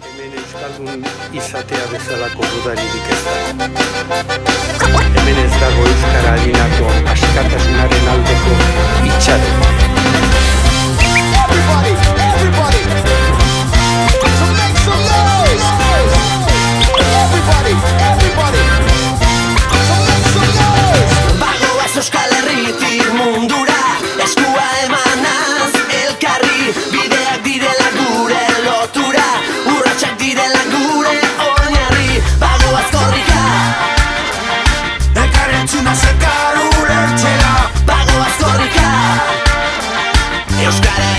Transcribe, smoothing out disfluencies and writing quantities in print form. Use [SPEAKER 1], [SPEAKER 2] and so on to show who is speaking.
[SPEAKER 1] Hemen euskaldun izatea bezalako dudaririk ez dago. Hemen ez dago euskara adinako askatasunaren aldeko itxaron.
[SPEAKER 2] Everybody, everybody, so make some noise. Everybody, everybody, so make some noise.
[SPEAKER 3] Bagoaz Euskal Herritik mundura, eskua emanaz elkarri, bideak direla gure lotura, urratsak direla gure oinarri. Bagoaz korrika, elkarrentzuna zerkar ulertzera. Bagoaz korrika, Euskara